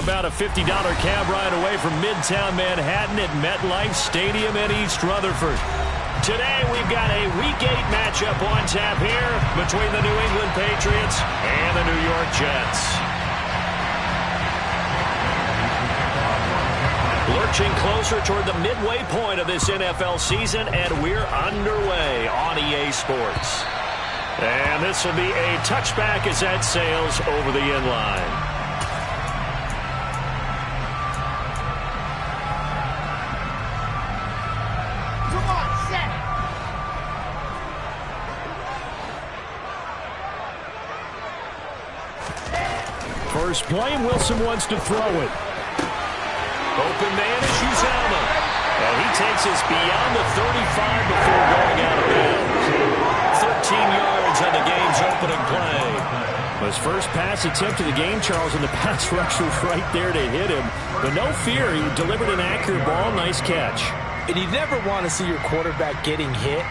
about a $50 cab ride away from Midtown Manhattan at MetLife Stadium in East Rutherford. Today we've got a Week 8 matchup on tap here between the New England Patriots and the New York Jets. Lurching closer toward the midway point of this NFL season, and we're underway on EA Sports. And this will be a touchback as that sails over the end line. Come on, set. First play, and Wilson wants to throw it. Open man is Uzomah. And he takes us beyond the 35 before going out of bounds. 13 yards on the game's opening play. His first pass attempt of the game, Charles, and the pass rush was right there to hit him. But no fear, he delivered an accurate ball. Nice catch. And you never want to see your quarterback getting hit,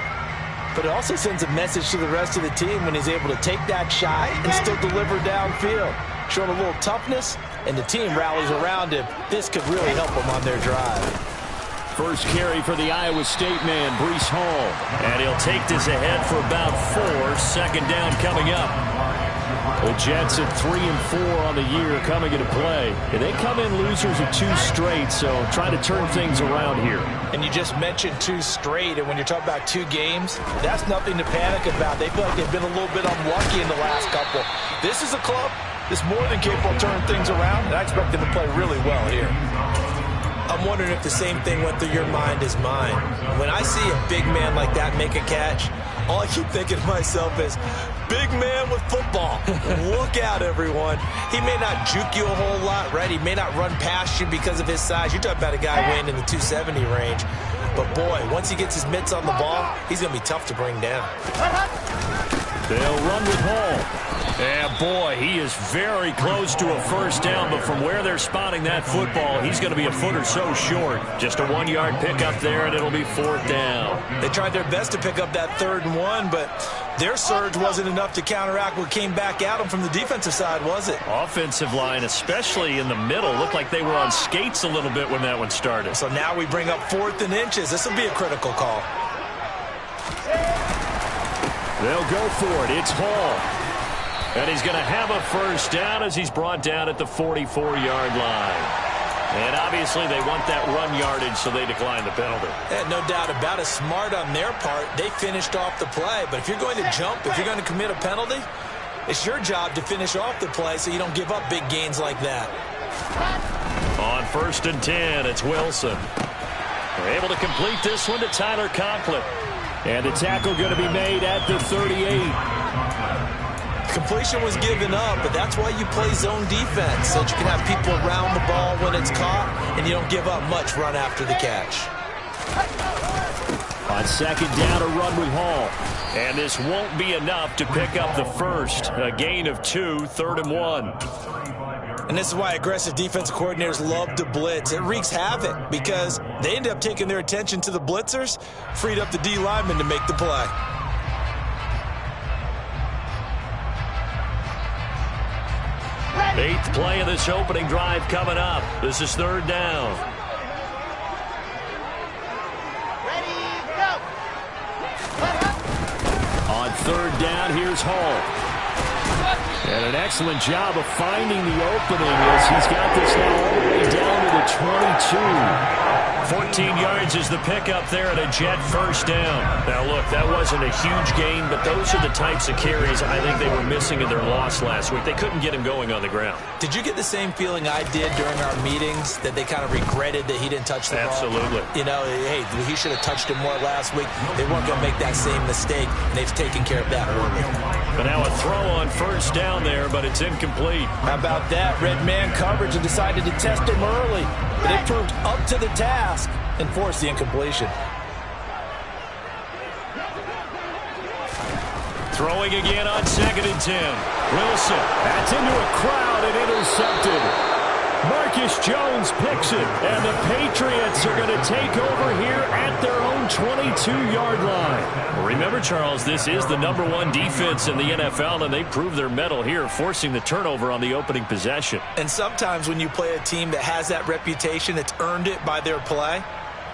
but it also sends a message to the rest of the team when he's able to take that shot and still deliver downfield. Showing a little toughness, and the team rallies around him. This could really help them on their drive. First carry for the Iowa State man, Breece Hall. And he'll take this ahead for about 4. Second down coming up. The Jets at 3-4 on the year coming into play. And they come in losers of 2 straight, so trying to turn things around here. And you just mentioned 2 straight, and when you're talking about 2 games, that's nothing to panic about. They feel like they've been a little bit unlucky in the last couple. This is a club that's more than capable of turning things around, and I expect them to play really well here. I'm wondering if the same thing went through your mind as mine. When I see a big man like that make a catch, all I keep thinking to myself is, big man with football. Look out, everyone. He may not juke you a whole lot, right? He may not run past you because of his size. You're talking about a guy weighing in the 270 range. But, boy, once he gets his mitts on the ball, he's going to be tough to bring down. They'll run with Hall. And, boy, he is very close to a first down, but from where they're spotting that football, he's going to be a foot or so short. Just a 1-yard pickup there, and it'll be 4th down. They tried their best to pick up that 3rd and 1, but their surge wasn't enough to counteract what came back at them from the defensive side, was it? Offensive line, especially in the middle, looked like they were on skates a little bit when that one started. So now we bring up 4th and inches. This will be a critical call. They'll go for it. It's Hall. And he's going to have a first down as he's brought down at the 44-yard line. And obviously they want that run yardage, so they decline the penalty. Yeah, no doubt about it. Smart on their part. They finished off the play. But if you're going to jump, if you're going to commit a penalty, it's your job to finish off the play so you don't give up big gains like that. On 1st and 10, it's Wilson. They're able to complete this one to Tyler Conklin. And the tackle going to be made at the 38. Completion was given up, but that's why you play zone defense, so that you can have people around the ball when it's caught, and you don't give up much run after the catch. On 2nd down, a run with Hall. And this won't be enough to pick up the first. A gain of 2, 3rd and 1. And this is why aggressive defensive coordinators love to blitz. It wreaks havoc because they end up taking their attention to the blitzers, freed up the D lineman to make the play. Eighth play of this opening drive coming up. This is 3rd down. Ready, go. On 3rd down, here's Hall. And an excellent job of finding the opening as he's got this now all the way down to the 22. 14 yards is the pickup there at a Jet first down. Now, look, that wasn't a huge gain, but those are the types of carries I think they were missing in their loss last week. They couldn't get him going on the ground. Did you get the same feeling I did during our meetings, that they kind of regretted that he didn't touch the ball? Absolutely. You know, hey, he should have touched it more last week. They weren't going to make that same mistake, and they've taken care of that early. But now a throw on first down there, but it's incomplete. How about that? Red man coverage and decided to test him early. But they proved up to the task and forced the incompletion. Throwing again on 2nd and 10. Wilson, that's into a crowd and intercepted. Marcus Jones picks it, and the Patriots are going to take over here at their own 22-yard line. Remember, Charles, this is the #1 defense in the NFL, and they proved their mettle here, forcing the turnover on the opening possession. And sometimes when you play a team that has that reputation, it's earned it by their play.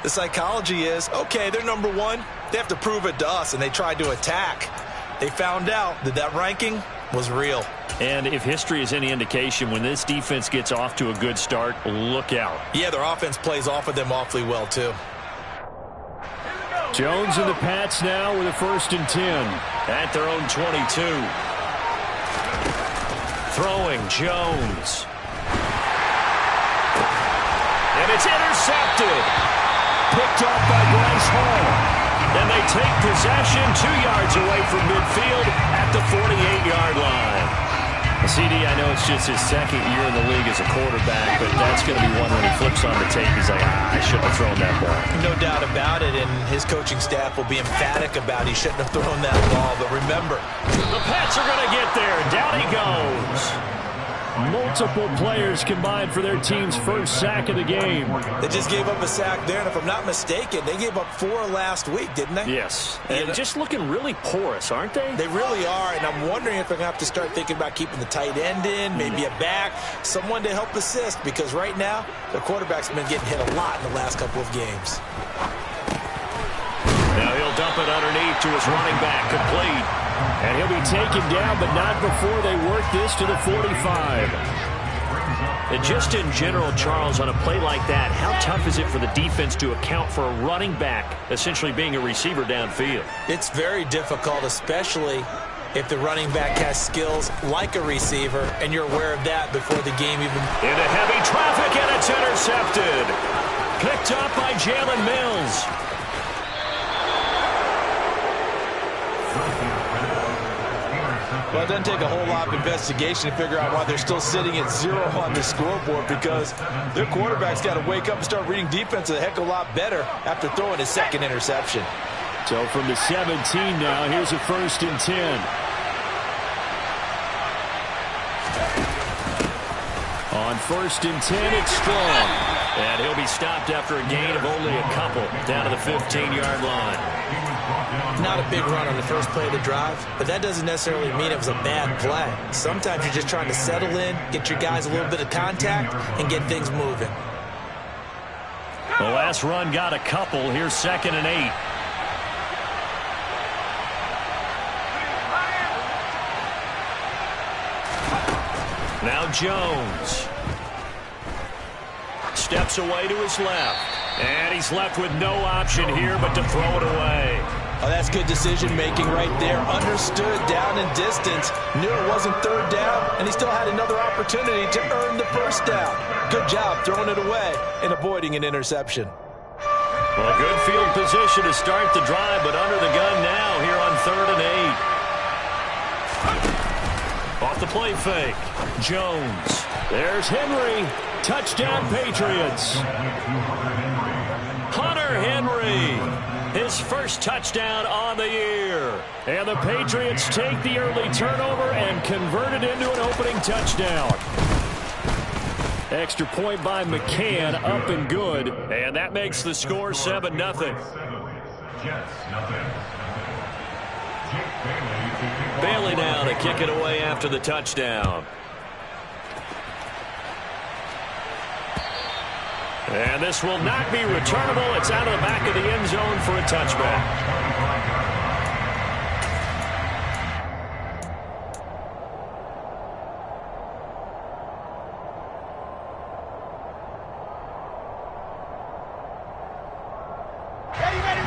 The psychology is, okay, they're #1. They have to prove it to us, and they tried to attack. They found out that that ranking was real. And if history is any indication, when this defense gets off to a good start, look out. Yeah, their offense plays off of them awfully well, too. Jones and the Pats now with a 1st and 10 at their own 22. Throwing Jones. And it's intercepted. Picked off by Bryce Hall. And they take possession 2 yards away from midfield at the 48-yard line. CD, I know it's just his 2nd year in the league as a quarterback, but that's going to be one when he flips on the tape. He's like, I shouldn't have thrown that ball. No doubt about it, and his coaching staff will be emphatic about he shouldn't have thrown that ball. But remember, the Pats are going to get there. Down he goes. Multiple players combined for their team's 1st sack of the game. They just gave up a sack there, and if I'm not mistaken, they gave up 4 last week, didn't they? Yes, and just looking really porous, aren't they? They really are, and I'm wondering if they're going to have to start thinking about keeping the tight end in, maybe a back, someone to help assist, because right now, their quarterback's been getting hit a lot in the last couple of games. Now he'll dump it underneath to his running back, complete. And he'll be taken down, but not before they work this to the 45. And just in general, Charles, on a play like that, how tough is it for the defense to account for a running back essentially being a receiver downfield? It's very difficult, especially if the running back has skills like a receiver, and you're aware of that before the game even... Into heavy traffic, and it's intercepted. Picked up by Jalen Mills. Well, it doesn't take a whole lot of investigation to figure out why they're still sitting at 0 on the scoreboard, because their quarterback's got to wake up and start reading defense a heck of a lot better after throwing his 2nd interception. So from the 17 now, here's a 1st and 10. On 1st and 10, it's Strong. And he'll be stopped after a gain of only a couple down to the 15-yard line. Not a big run on the first play of the drive, but that doesn't necessarily mean it was a bad play. Sometimes you're just trying to settle in, get your guys a little bit of contact, and get things moving. The last run got a couple. Here's 2nd and 8. Now Jones. Steps away to his left. And he's left with no option here but to throw it away. Oh, that's good decision-making right there. Understood down and distance. Knew it wasn't 3rd down, and he still had another opportunity to earn the 1st down. Good job throwing it away and avoiding an interception. Well, good field position to start the drive, but under the gun now here on 3rd and 8. Off the play fake. Jones. There's Henry. Touchdown, Patriots. Hunter Henry. His 1st touchdown on the year. And the Patriots take the early turnover and convert it into an opening touchdown. Extra point by McCann, up and good. And that makes the score 7-0. Bailey now to kick it away after the touchdown. And this will not be returnable. It's out of the back of the end zone for a touchback.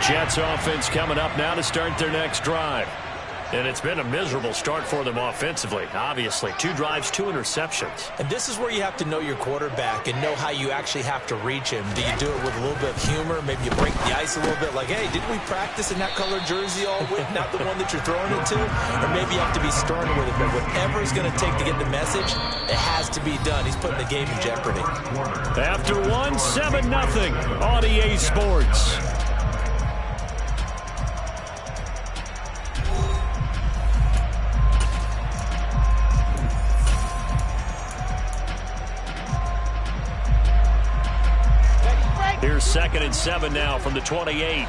Jets offense coming up now to start their next drive. And it's been a miserable start for them offensively, obviously. 2 drives, 2 interceptions. And this is where you have to know your quarterback and know how you actually have to reach him. Do you do it with a little bit of humor? Maybe you break the ice a little bit, like, hey, didn't we practice in that color jersey all week, not the one that you're throwing it to? Or maybe you have to be stern with it, but whatever it's going to take to get the message, it has to be done. He's putting the game in jeopardy. After 1, 7-0 on EA Sports. 2nd and 7 now from the 28.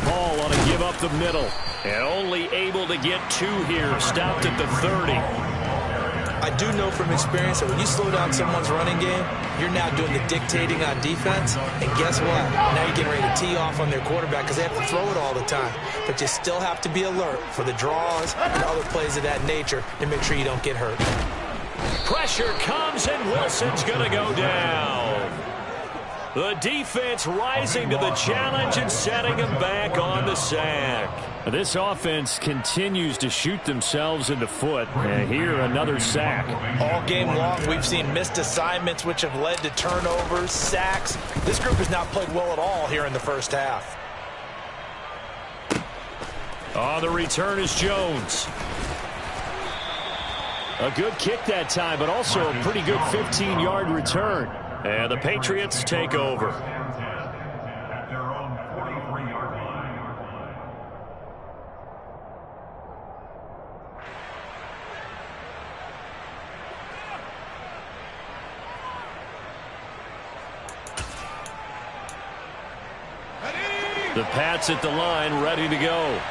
Paul on a give up the middle. And only able to get 2 here. Stopped at the 30. I do know from experience that when you slow down someone's running game, you're now doing the dictating on defense. And guess what? Now you're getting ready to tee off on their quarterback because they have to throw it all the time. But you still have to be alert for the draws and other plays of that nature to make sure you don't get hurt. Pressure comes, and Wilson's going to go down. The defense rising to the challenge and setting him back on the sack. This offense continues to shoot themselves in the foot. And here, another sack. All game long, we've seen missed assignments, which have led to turnovers, sacks. This group has not played well at all here in the first half. On the return is Jones. A good kick that time, but also a pretty good 15-yard return. And the Patriots take over. The Pats at the line, ready to go.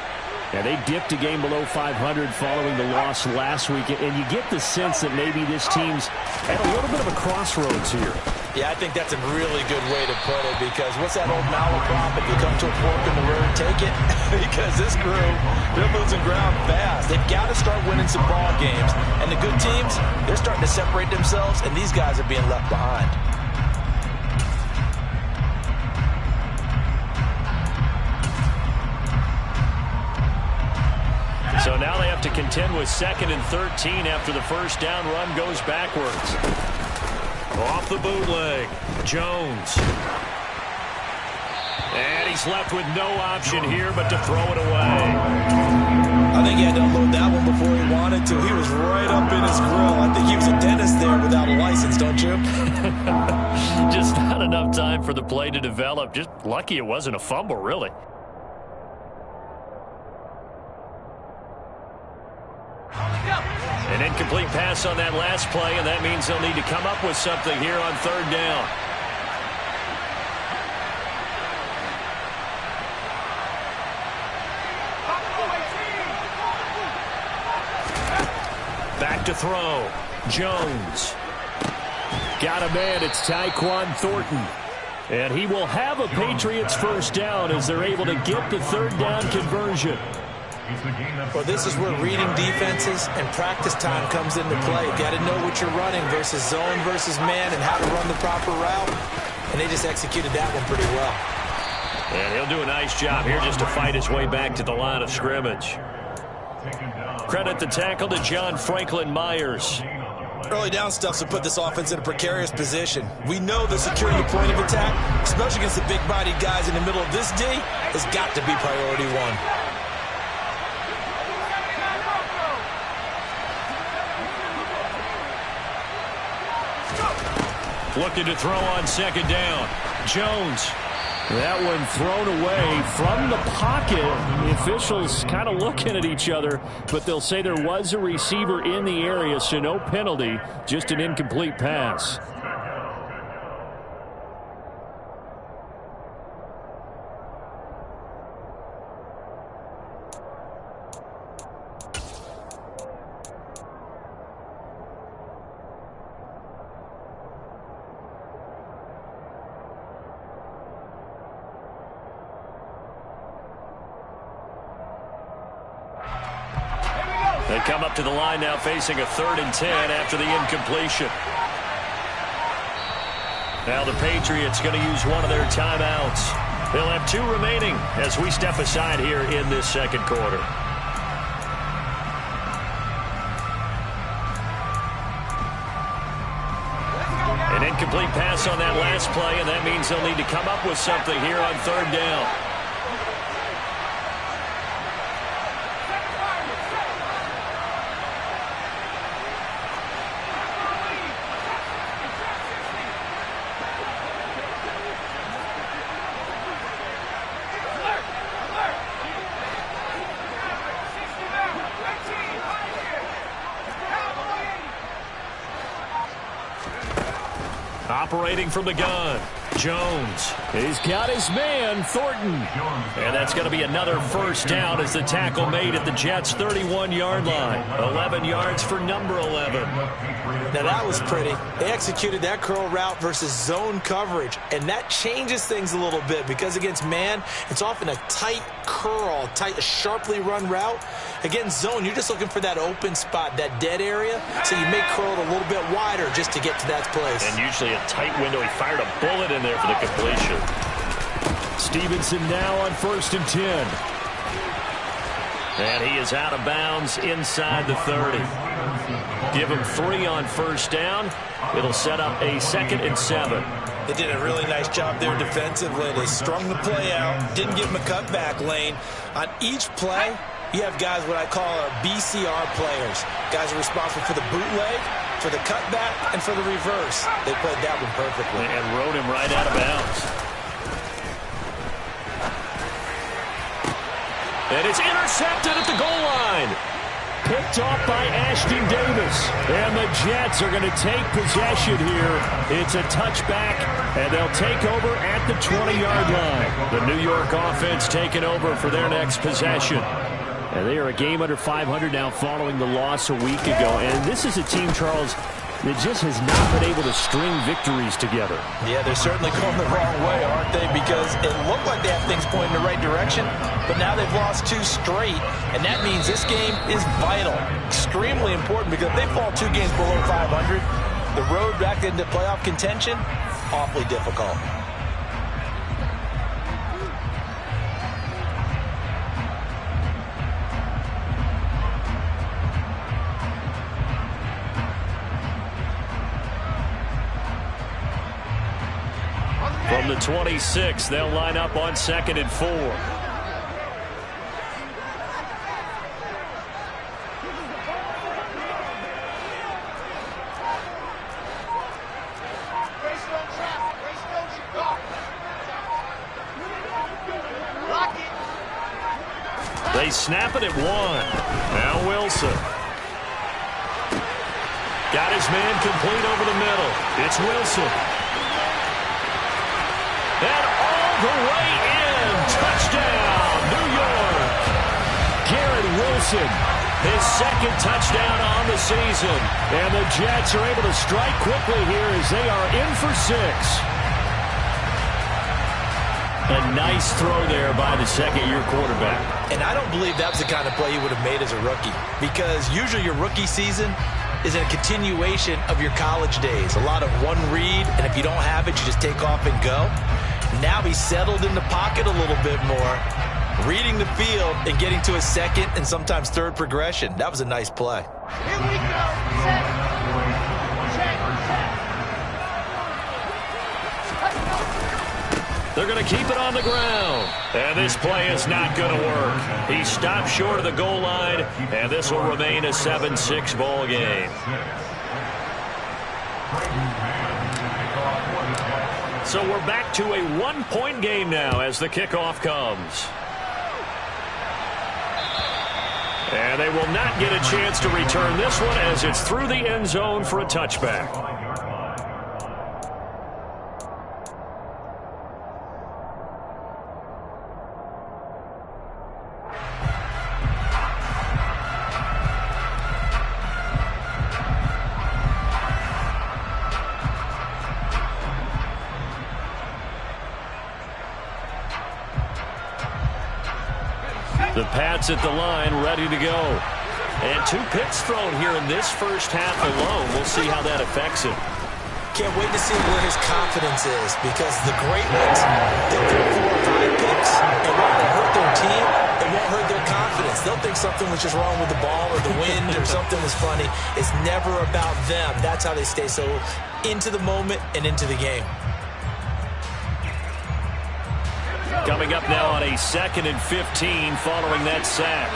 And they dipped a game below 500 following the loss last week. And you get the sense that maybe this team's at a little bit of a crossroads here. Yeah, I think that's a really good way to put it, because what's that old malaprop? If you come to a fork in the road, take it. Because this crew, they're losing ground fast. They've got to start winning some ball games. And the good teams, they're starting to separate themselves, and these guys are being left behind. So now they have to contend with 2nd and 13 after the first down run goes backwards. Off the bootleg, Jones. And he's left with no option here but to throw it away. I think he had to unload that one before he wanted to. He was right up in his grill. I think he was a dentist there without a license, don't you? Just not enough time for the play to develop. Just lucky it wasn't a fumble, really. An incomplete pass on that last play, and that means they'll need to come up with something here on 3rd down. Back to throw. Jones. Got a man. It's Tyquan Thornton. And he will have a Patriots first down as they're able to get the 3rd down conversion. Well, this is where reading defenses and practice time comes into play. You got to know what you're running versus zone versus man and how to run the proper route. And they just executed that one pretty well. And he'll do a nice job here just to fight his way back to the line of scrimmage. Credit the tackle to John Franklin Myers. Early down stuff to put this offense in a precarious position. We know that securing the point of attack, especially against the big-bodied guys in the middle of this D, has got to be priority one. Looking to throw on 2nd down. Jones. That one thrown away from the pocket. The officials kind of looking at each other, but they'll say there was a receiver in the area, so no penalty, just an incomplete pass. They come up to the line now facing a 3rd and 10 after the incompletion. Now the Patriots going to use one of their timeouts. They'll have 2 remaining as we step aside here in this 2nd quarter. An incomplete pass on that last play, and that means they'll need to come up with something here on 3rd down. operating from the gun. Jones. He's got his man, Thornton. And that's going to be another first down as the tackle made at the Jets' 31-yard line. 11 yards for number 11. Now that was pretty. They executed that curl route versus zone coverage, and that changes things a little bit because against man, it's often a tight curl, a sharply run route. Against zone, you're just looking for that open spot, that dead area, so you may curl it a little bit wider just to get to that place. And usually a tight window. He fired a bullet in there for the completion. Stevenson now on 1st and 10. And he is out of bounds inside the 30. Give him 3 on first down. It'll set up a 2nd and 7. They did a really nice job there defensively. They strung the play out, didn't give him a cutback lane. On each play, you have guys what I call our BCR players. Guys are responsible for the bootleg, for the cutback, and for the reverse. They played that one perfectly. And rode him right out of bounds. And it's intercepted at the goal line. Picked off by Ashton Davis. And the Jets are going to take possession here. It's a touchback, and they'll take over at the 20-yard line. The New York offense taking over for their next possession. And they are a game under 500 now following the loss a week ago. And this is a team, Charles, that just has not been able to string victories together. Yeah, they're certainly going the wrong way, aren't they? Because it looked like they have things pointing in the right direction, but now they've lost 2 straight, and that means this game is vital, extremely important, because if they fall 2 games below 500, the road back into playoff contention, awfully difficult. From the 26, they'll line up on 2nd and 4. They snap it at 1. Now Wilson. Got his man complete over the middle. It's Wilson. And all the way in. Touchdown, New York. Garrett Wilson, his 2nd touchdown on the season. And the Jets are able to strike quickly here as they are in for 6. A nice throw there by the 2nd-year quarterback. And I don't believe that was the kind of play he would have made as a rookie, because usually your rookie season is a continuation of your college days. A lot of one read, and if you don't have it, you just take off and go. Now he's settled in the pocket a little bit more, reading the field and getting to his 2nd and sometimes 3rd progression. That was a nice play. Here we go. Set. Check. They're going to keep it on the ground. And this play is not going to work. He stopped short of the goal line, and this will remain a 7-6 ball game. So we're back to a 1-point game now as the kickoff comes. And they will not get a chance to return this one as it's through the end zone for a touchback. The Pats at the line, ready to go. And 2 picks thrown here in this first half alone. We'll see how that affects him. Can't wait to see where his confidence is, because the great ones, they'll throw 4 or 5 picks, and while it hurt their team, it won't hurt their confidence. They'll think something was just wrong with the ball or the wind or something was funny. It's never about them. That's how they stay so into the moment and into the game. Coming up now on a 2nd and 15 following that sack.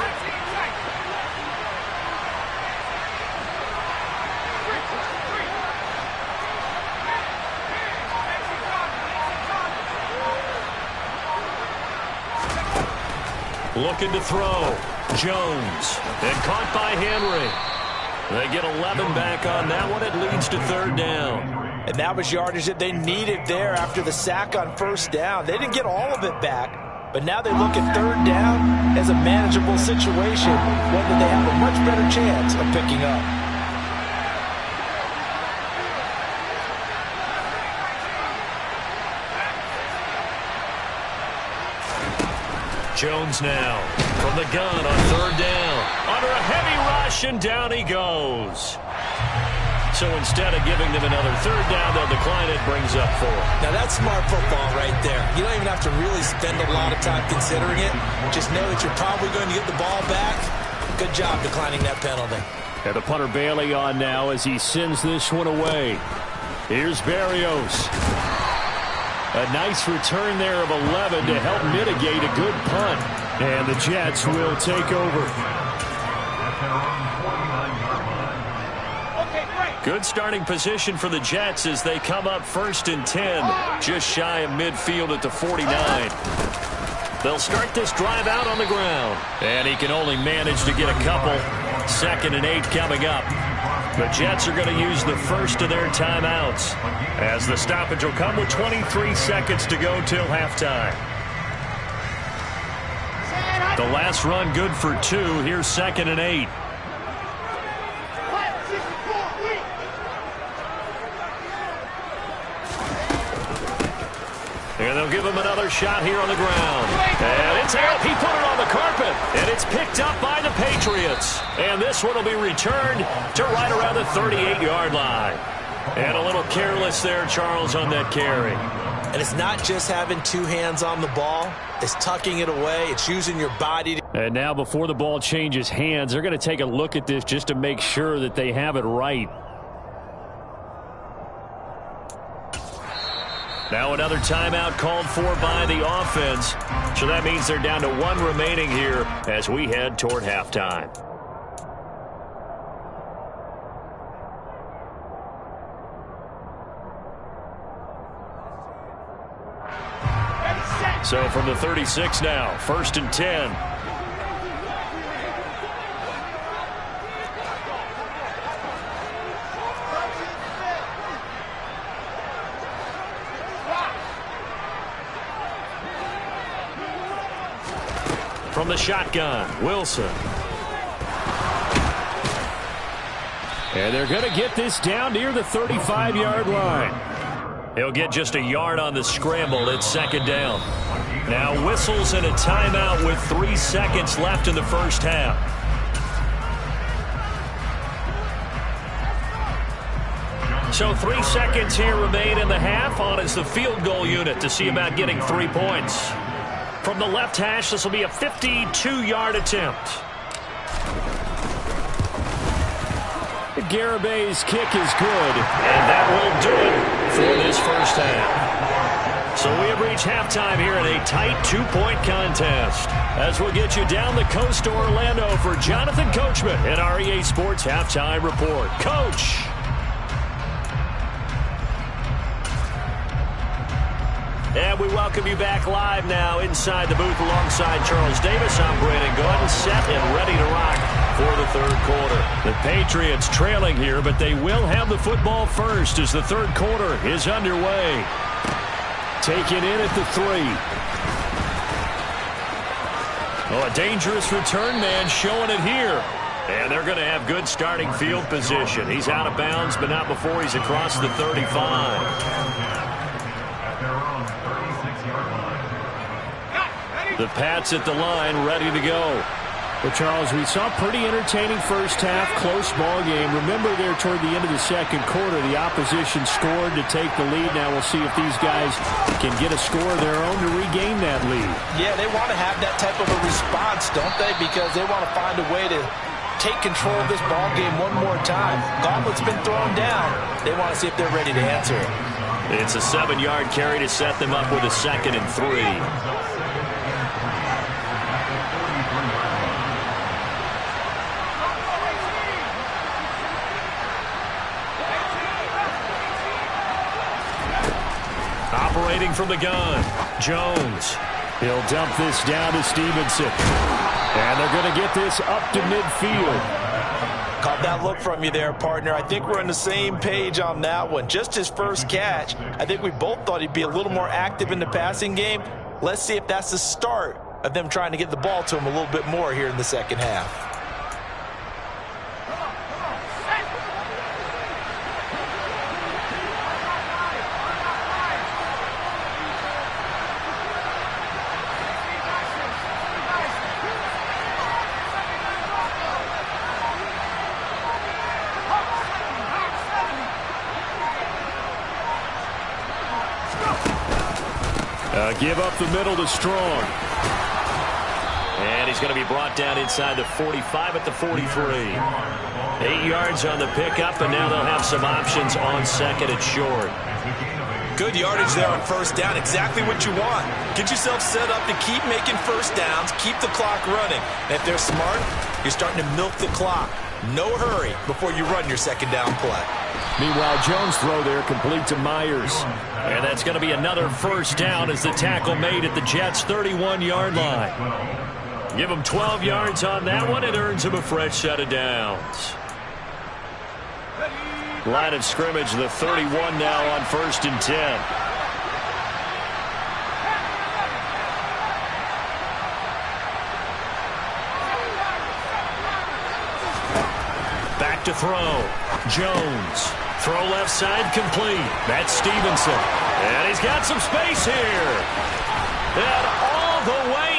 Looking to throw. Jones. And caught by Henry. They get 11 back on that one. It leads to 3rd down. And that was yardage that they needed there after the sack on first down. They didn't get all of it back, but now they look at third down as a manageable situation, one that they have a much better chance of picking up. Jones now from the gun on third down. Under a heavy rush, and down he goes. So instead of giving them another third down, they'll decline it, brings up 4. Now that's smart football right there. You don't even have to really spend a lot of time considering it. Just know that you're probably going to get the ball back. Good job declining that penalty. And the punter Bailey on now as he sends this one away. Here's Berrios. A nice return there of 11 to help mitigate a good punt. And the Jets will take over. Good starting position for the Jets as they come up 1st and 10, just shy of midfield at the 49. They'll start this drive out on the ground, and he can only manage to get a couple. 2nd and 8 coming up. The Jets are going to use the first of their timeouts, as the stoppage will come with 23 seconds to go till halftime. The last run good for 2. Here's 2nd and 8. And they'll give him another shot here on the ground. And it's out. He put it on the carpet. And it's picked up by the Patriots. And this one will be returned to right around the 38-yard line. And a little careless there, Charles, on that carry. And it's not just having 2 hands on the ball. It's tucking it away. It's using your body. And now before the ball changes hands, they're going to take a look at this just to make sure that they have it right. Now another timeout called for by the offense. So that means they're down to 1 remaining here as we head toward halftime. So from the 36 now, 1st and 10. From the shotgun, Wilson. And they're going to get this down near the 35-yard line. He'll get just a yard on the scramble. It's 2nd down. Now whistles and a timeout with 3 seconds left in the first half. So 3 seconds here remain in the half. On is the field goal unit to see about getting 3 points. From the left hash, this will be a 52-yard attempt. Garabay's kick is good, and that will do it for this first half. So we have reached halftime here in a tight 2-point contest. As we'll get you down the coast to Orlando for Jonathan Coachman and our EA Sports Halftime Report. Coach! And we welcome you back live now inside the booth alongside Charles Davis. I'm Brandon Gordon, set and ready to rock for the 3rd quarter. The Patriots trailing here, but they will have the football first as the 3rd quarter is underway. Taken in at the 3. Oh, a dangerous return man showing it here. And they're going to have good starting field position. He's out of bounds, but not before he's across the 35. The Pats at the line, ready to go. Well, Charles, we saw a pretty entertaining first half, close ball game. Remember there toward the end of the 2nd quarter, the opposition scored to take the lead. Now we'll see if these guys can get a score of their own to regain that lead. Yeah, they want to have that type of a response, don't they? Because they want to find a way to take control of this ball game one more time. Gauntlet's been thrown down. They want to see if they're ready to answer it. It's a 7-yard carry to set them up with a 2nd and 3. Operating from the gun, Jones. He'll dump this down to Stevenson. And they're going to get this up to midfield. Caught that look from you there, partner. I think we're on the same page on that one. Just his first catch, I think we both thought he'd be a little more active in the passing game. Let's see if that's the start of them trying to get the ball to him a little bit more here in the second half. Give up the middle to Strong. And he's going to be brought down inside the 45 at the 43. 8 yards on the pickup, and now they'll have some options on second and short. Good yardage there on first down. Exactly what you want. Get yourself set up to keep making first downs, keep the clock running. And if they're smart, you're starting to milk the clock. No hurry before you run your second down play. Meanwhile, Jones' throw there complete to Myers. And that's going to be another first down as the tackle made at the Jets' 31-yard line. Give him 12 yards on that one. It earns him a fresh set of downs. Line of scrimmage, the 31 now on 1st and 10. Back to throw. Jones. Throw left side complete. That's Stevenson. And he's got some space here. And all the way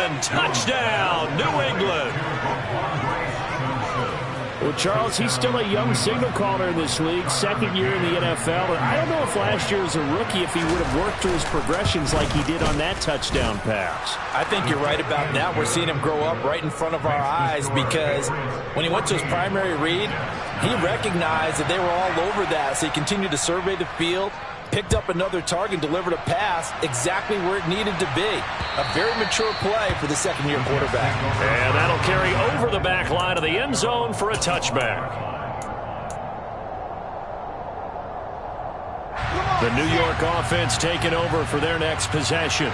in. Touchdown, New England. Well, Charles, he's still a young signal caller in this league, second year in the NFL. And I don't know if last year as a rookie if he would have worked through his progressions like he did on that touchdown pass. I think you're right about that. We're seeing him grow up right in front of our eyes because when he went to his primary read, he recognized that they were all over that, so he continued to survey the field, picked up another target, delivered a pass exactly where it needed to be. A very mature play for the second-year quarterback. And that'll carry over the back line of the end zone for a touchback. The New York offense taking over for their next possession.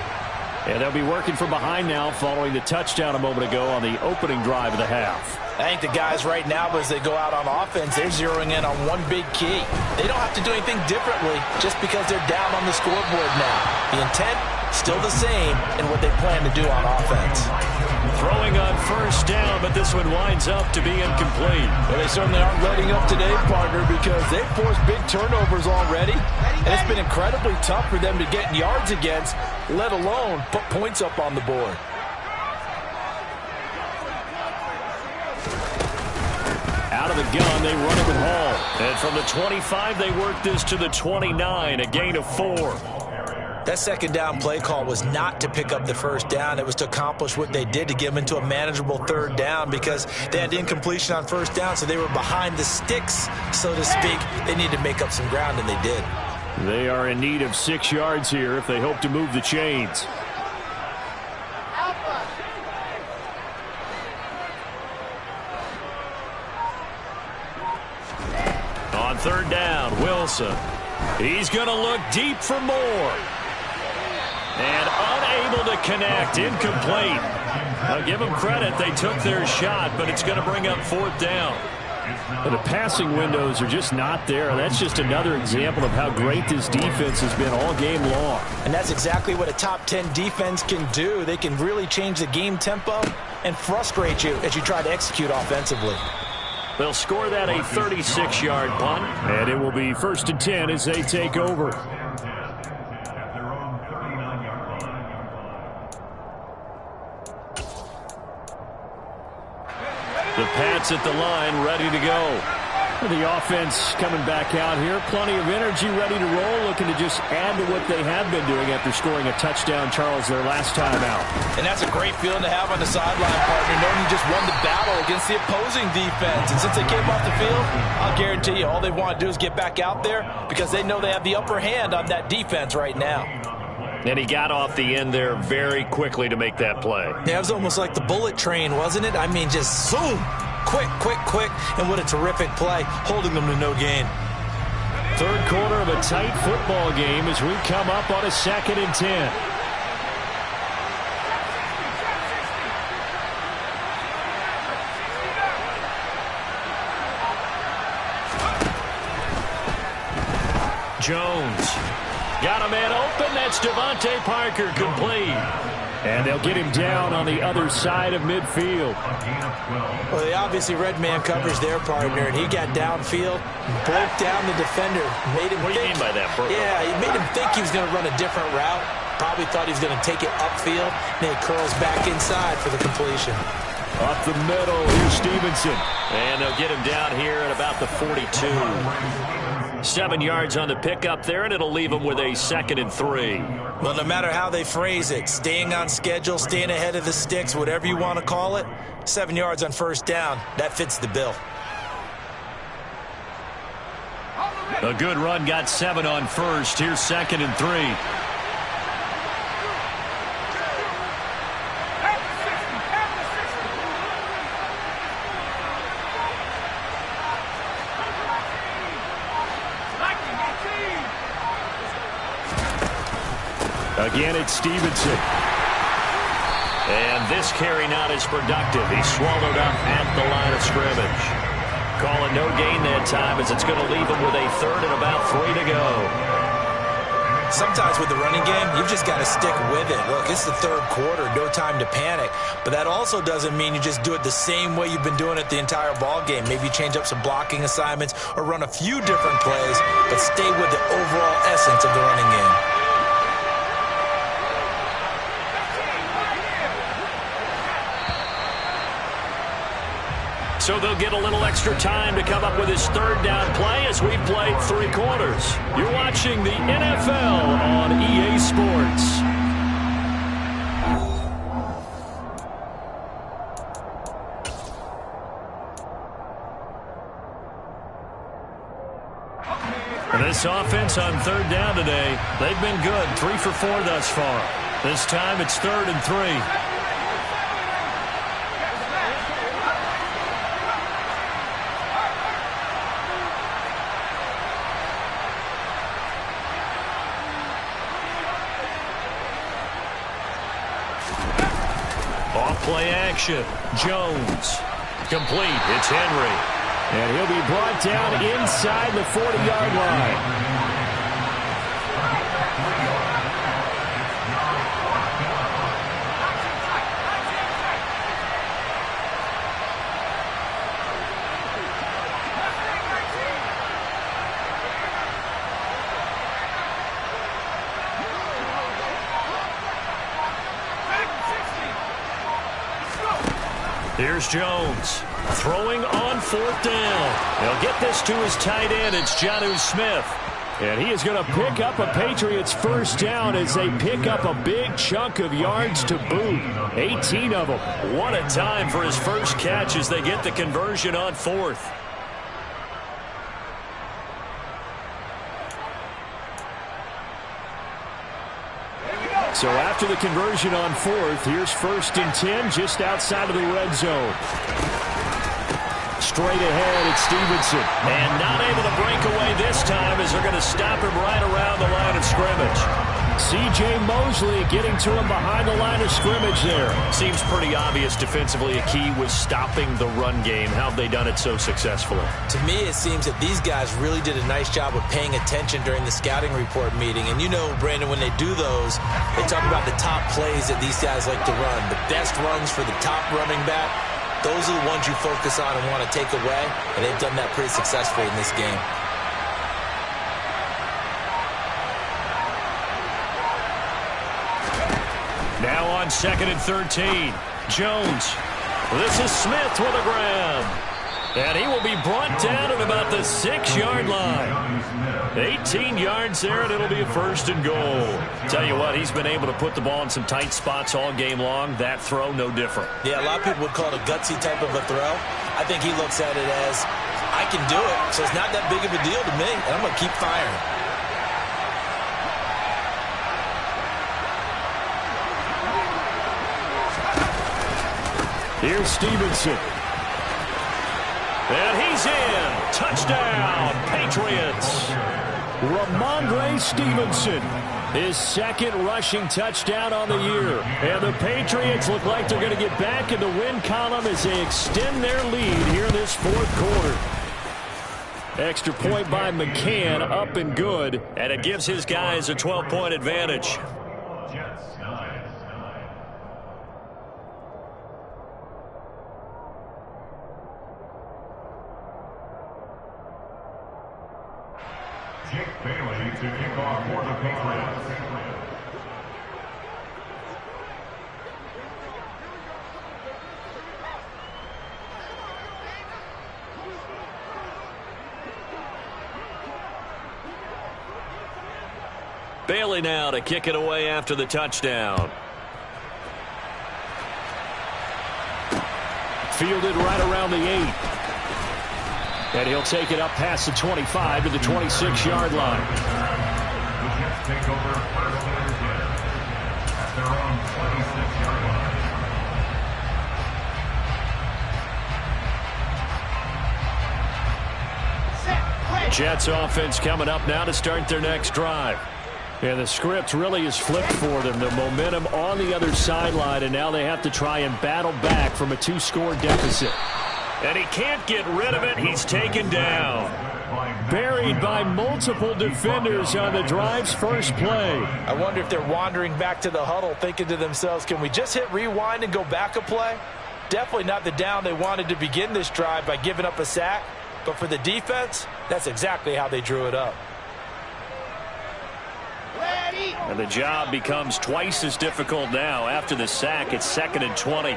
And they'll be working from behind now following the touchdown a moment ago on the opening drive of the half. I think the guys right now, as they go out on offense, they're zeroing in on one big key. They don't have to do anything differently just because they're down on the scoreboard now. The intent, still the same in what they plan to do on offense. Throwing on first down, but this one winds up to be incomplete. Well, they certainly aren't letting up today, partner, because they've forced big turnovers already. And it's been incredibly tough for them to get yards against, let alone put points up on the board. Out of the gun, they run it with Hall. And from the 25, they work this to the 29, a gain of 4. That second down play call was not to pick up the first down. It was to accomplish what they did to get them into a manageable third down because they had incompletion on first down, so they were behind the sticks, so to speak. They needed to make up some ground, and they did. They are in need of 6 yards here if they hope to move the chains. On third down, Wilson. He's going to look deep for more. And unable to connect, incomplete. I'll give them credit. They took their shot, but it's going to bring up fourth down. But the passing windows are just not there. That's just another example of how great this defense has been all game long. And that's exactly what a top 10 defense can do. They can really change the game tempo and frustrate you as you try to execute offensively. They'll score that a 36-yard punt. And it will be 1st and 10 as they take over. The Pats at the line, ready to go. The offense coming back out here. Plenty of energy, ready to roll, looking to just add to what they have been doing after scoring a touchdown, Charles, their last time out. And that's a great feeling to have on the sideline, partner, knowing you just won the battle against the opposing defense. And since they came off the field, I'll guarantee you all they want to do is get back out there because they know they have the upper hand on that defense right now. And he got off the end there very quickly to make that play. Yeah, it was almost like the bullet train, wasn't it? I mean, just zoom. Quick, quick, quick, and what a terrific play, holding them to no gain. Third quarter of a tight football game as we come up on a 2nd and 10. Jones. Got a man open. That's Devontae Parker, complete. And they'll get him down on the other side of midfield. Well, they obviously read man coverage their partner, and he got downfield, broke down the defender. Made him what do you mean by that, bro? Yeah, he made him think he was going to run a different route. Probably thought he was going to take it upfield. Then he curls back inside for the completion. Up the middle, here's Stevenson. And they'll get him down here at about the 42. 7 yards on the pickup there, and it'll leave him with a 2nd and 3. Well, no matter how they phrase it, staying on schedule, staying ahead of the sticks, whatever you want to call it, 7 yards on first down, that fits the bill. A good run, got 7 on first. Here's 2nd and 3. Again, it's Stevenson. And this carry not as productive. He's swallowed up at the line of scrimmage. Calling no gain that time as it's going to leave him with a 3rd and about 3 to go. Sometimes with the running game, you've just got to stick with it. Look, it's the 3rd quarter, no time to panic. But that also doesn't mean you just do it the same way you've been doing it the entire ball game. Maybe change up some blocking assignments or run a few different plays, but stay with the overall essence of the running game. So they'll get a little extra time to come up with his 3rd down play as we've played 3 quarters. You're watching the NFL on EA Sports. This offense on 3rd down today, they've been good. 3 for 4 thus far. This time it's 3rd and 3. Play action. Jones. Complete. It's Henry. And he'll be brought down inside the 40-yard line. Here's Jones, throwing on 4th down. They'll get this to his tight end. It's Jonnu Smith. And he is going to pick up a Patriots 1st down as they pick up a big chunk of yards to boot. 18 of them. What a time for his first catch as they get the conversion on 4th. So after the conversion on 4th, here's 1st and 10 just outside of the red zone. Straight ahead, it's Stevenson. And not able to break away this time as they're going to stop him right around the line of scrimmage. C.J. Mosley getting to him behind the line of scrimmage there. Seems pretty obvious defensively a key was stopping the run game. How have they done it so successfully? To me, it seems that these guys really did a nice job of paying attention during the scouting report meeting. And you know, Brandon, when they do those, they talk about the top plays that these guys like to run. The best runs for the top running back, those are the ones you focus on and want to take away. And they've done that pretty successfully in this game. Now on 2nd and 13. Jones. This is Smith with a grab. And he will be brought down at about the 6-yard line. 18 yards there, and it'll be a 1st and goal. Tell you what, he's been able to put the ball in some tight spots all game long. That throw, no different. Yeah, a lot of people would call it a gutsy type of a throw. I think he looks at it as, I can do it, so it's not that big of a deal to me, and I'm going to keep firing. Here's Stevenson. And he's in. Touchdown, Patriots. Ramondre Stevenson, his 2nd rushing touchdown on the year. And the Patriots look like they're going to get back in the win column as they extend their lead here in this 4th quarter. Extra point by McCann, up and good. And it gives his guys a 12-point advantage. Jake Bailey to kick off for the Patriots. Bailey now to kick it away after the touchdown. Fielded right around the 8. And he'll take it up past the 25 to the 26-yard line. The Jets take over first and 10 at their own 26-yard line. Jets offense coming up now to start their next drive. And the script really is flipped for them. The momentum on the other sideline, and now they have to try and battle back from a 2-score deficit. And he can't get rid of it. He's taken down. Buried by multiple defenders on the drive's first play. I wonder if they're wandering back to the huddle thinking to themselves, can we just hit rewind and go back a play? Definitely not the down they wanted to begin this drive by giving up a sack. But for the defense, that's exactly how they drew it up. And the job becomes twice as difficult now. After the sack, it's 2nd and 20.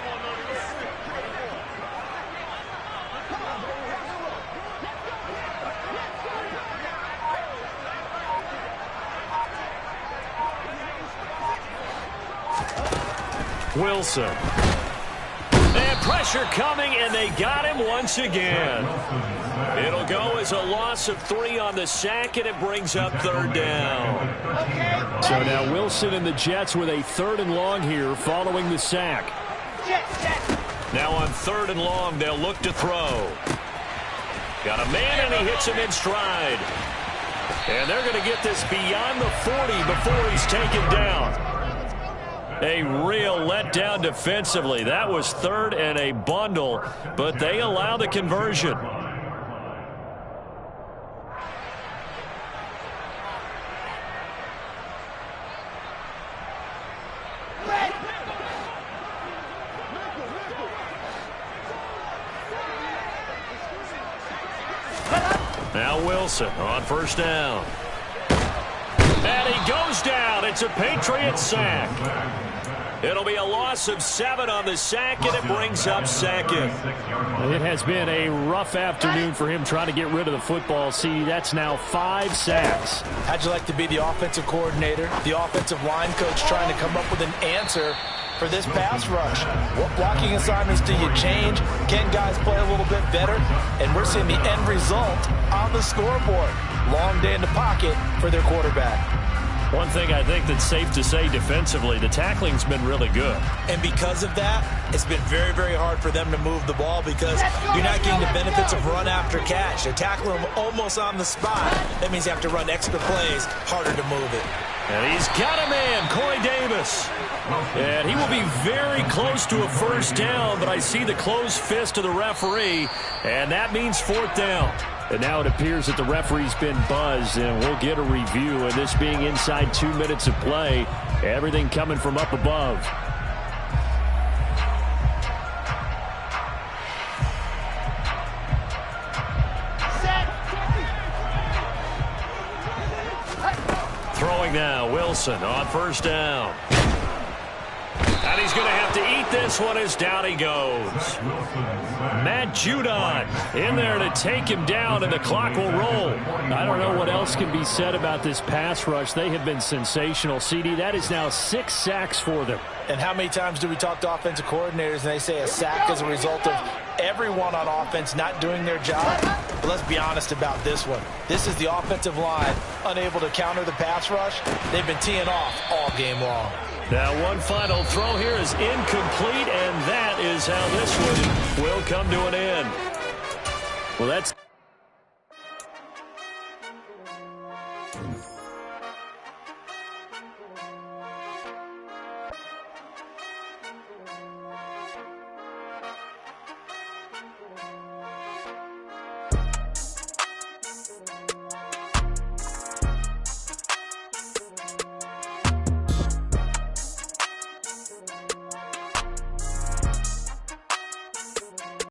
Wilson. And pressure coming, and they got him once again. It'll go as a loss of 3 on the sack, and it brings up 3rd down. So now Wilson and the Jets with a 3rd and long here following the sack. Now on 3rd and long, they'll look to throw. Got a man, and he hits him in stride. And they're going to get this beyond the 40 before he's taken down. A real letdown defensively. That was 3rd and a bundle, but they allow the conversion. Now Wilson on 1st down. And he goes down. It's a Patriot sack. It'll be a loss of 7 on the sack, and it brings up 2nd. It has been a rough afternoon for him trying to get rid of the football. See, that's now 5 sacks. How'd you like to be the offensive coordinator, the offensive line coach trying to come up with an answer for this pass rush? What blocking assignments do you change? Can guys play a little bit better? And we're seeing the end result on the scoreboard. Long day in the pocket for their quarterback. One thing I think that's safe to say defensively, the tackling's been really good. And because of that, it's been very, very hard for them to move the ball because you're not getting the benefits of run after catch. They're tackling them almost on the spot. That means you have to run extra plays, harder to move it. And he's got a man, Corey Davis. And he will be very close to a 1st down, but I see the closed fist of the referee, and that means 4th down. And now it appears that the referee's been buzzed, and we'll get a review. And this being inside 2 minutes of play, everything coming from up above. Throwing now, Wilson on 1st down. And he's going to have to eat this one as down he goes. Matt Judon in there to take him down, and the clock will roll. I don't know what else can be said about this pass rush. They have been sensational. CD, that is now 6 sacks for them. And how many times do we talk to offensive coordinators and they say a sack is a result of everyone on offense not doing their job? But let's be honest about this one. This is the offensive line unable to counter the pass rush. They've been teeing off all game long. Now one final throw here is incomplete, and that is how this one will come to an end. Well, that's